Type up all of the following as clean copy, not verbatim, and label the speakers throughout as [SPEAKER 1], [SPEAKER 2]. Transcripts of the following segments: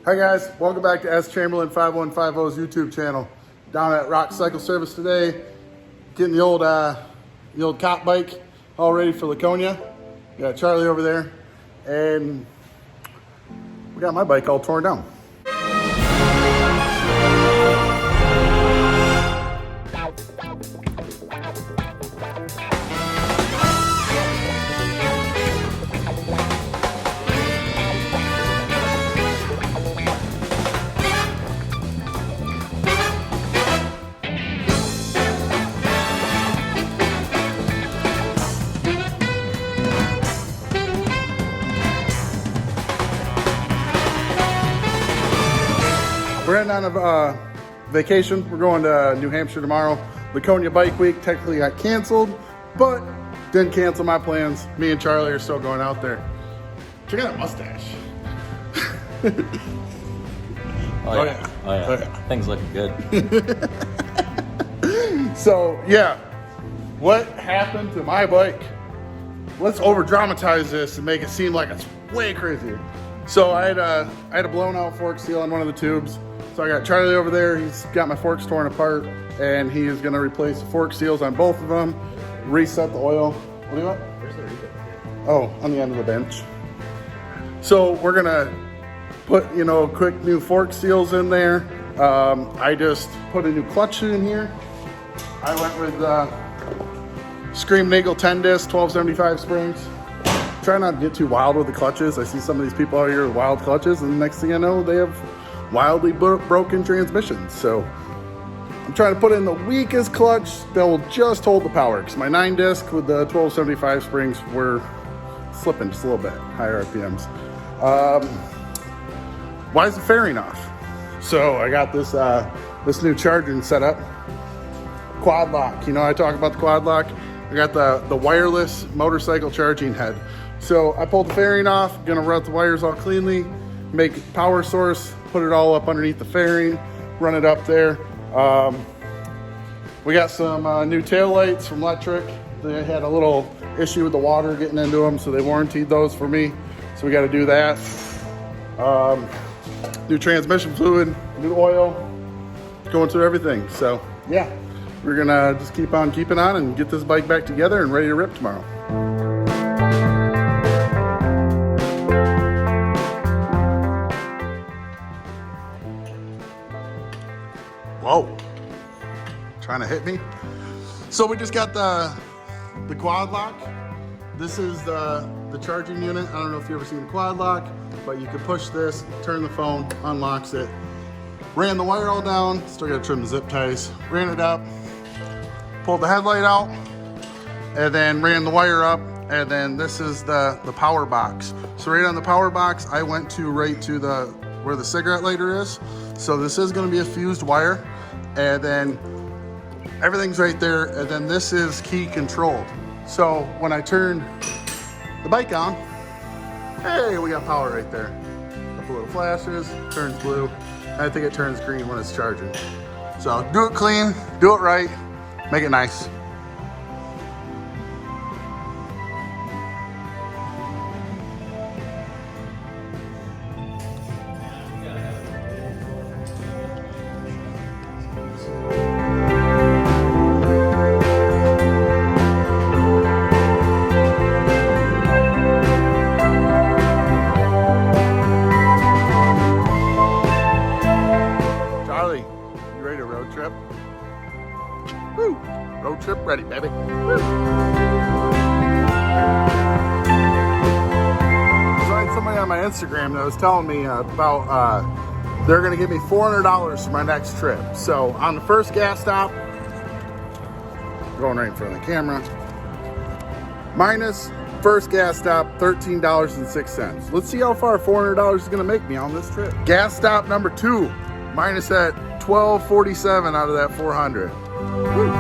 [SPEAKER 1] Hi guys, welcome back to S Chamberlain 5150's YouTube channel. Down at Rock Cycle Service today, getting the old cop bike all ready for Laconia. Got Charlie over there, and we got my bike all torn down. We're heading on a vacation. We're going to New Hampshire tomorrow. Laconia Bike Week technically got canceled, but didn't cancel my plans. Me and Charlie are still going out there. Check out that mustache.
[SPEAKER 2] Oh yeah. Things looking good.
[SPEAKER 1] So yeah, what happened to my bike? Let's over dramatize this and make it seem like it's way crazier. So I had a blown out fork seal on one of the tubes. So I got Charlie over there. He's got my forks torn apart, and he is going to replace the fork seals on both of them, reset the oil. What do you want?
[SPEAKER 2] Where's the reset?
[SPEAKER 1] Oh, on the end of the bench. So we're going to put, quick new fork seals in there. I just put a new clutch in here. I went with Scream Nagel 10 disc, 1275 springs. Try not to get too wild with the clutches. I see some of these people out here with wild clutches, and the next thing I know, they have wildly broken transmissions. So I'm trying to put in the weakest clutch that will just hold the power, because my 9 disc with the 1275 springs were slipping just a little bit, higher RPMs. Why is the fairing off? So I got this new charging setup, quad lock. I talk about the quad lock. I got the wireless motorcycle charging head. So I pulled the fairing off, gonna route the wires all cleanly, make power source, put it all up underneath the fairing, run it up there. We got some new tail lights from Electric. They had a little issue with the water getting into them, so they warranted those for me. So we got to do that. New transmission fluid, new oil, going through everything. So yeah, we're gonna just keep on keeping on and get this bike back together and ready to rip tomorrow. Whoa, trying to hit me. So we just got the quad lock. This is the charging unit. I don't know if you've ever seen the quad lock, but you can push this, turn the phone, unlocks it. Ran the wire all down, still gotta trim the zip ties. Ran it up, pulled the headlight out, and then ran the wire up, and then this is the power box. So right on the power box, I went right to where the cigarette lighter is. So this is gonna be a fused wire, and then everything's right there, and then this is key controlled. So when I turn the bike on, hey, we got power right there. Couple little flashes, turns blue. I think it turns green when it's charging. So do it clean, do it right, make it nice. Woo! Road trip ready, baby. Woo! So I had somebody on my Instagram that was telling me about they're gonna give me $400 for my next trip. So on the first gas stop, going right in front of the camera, minus first gas stop, $13.06. Let's see how far $400 is gonna make me on this trip. Gas stop number 2, minus that $12.47 out of that 400. Woo.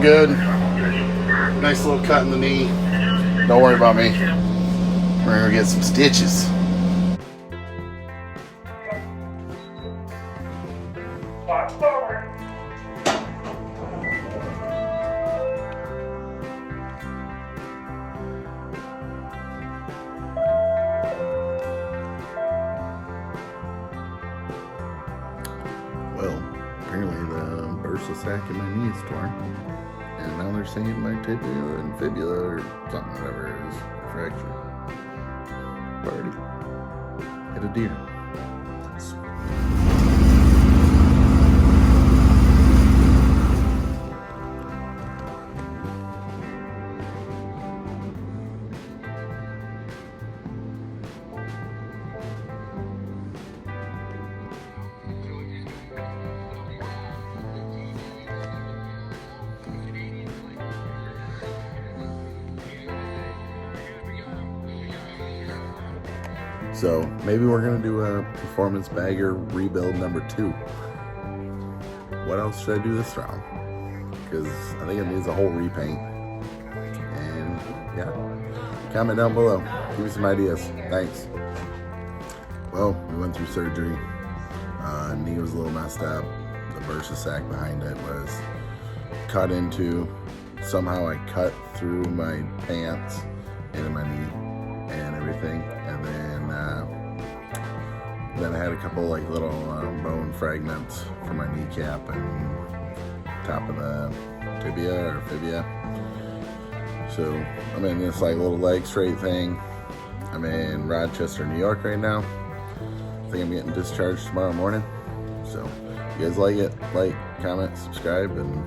[SPEAKER 1] good. Nice little cut in the knee. Don't worry about me. We're gonna get some stitches. Well, apparently the bursa sac in my knee is torn. And now they're saying my tibia and fibula or something, whatever it is, fractured. Party. Hit a deer. So maybe we're gonna do a performance bagger rebuild number 2. What else should I do this round? Because I think it needs a whole repaint. And yeah, comment down below. Give me some ideas. Thanks. Well, we went through surgery. Knee was a little messed up. The bursa sac behind it was cut into. Somehow I cut through my pants into my knee and everything. And then I had a couple like little bone fragments from my kneecap and top of the tibia or fibia. So I'm in this like little leg straight thing. I'm in Rochester, New York right now. I think I'm getting discharged tomorrow morning. So if you guys like it, like, comment, subscribe, and